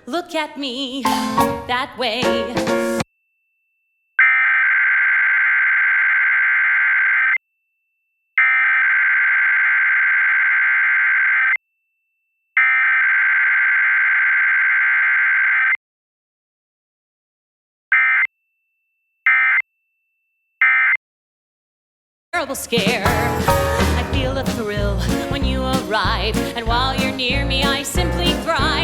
look at me that way. Terrible scare. I feel a thrill when you arrive, and while you're near me, I simply thrive.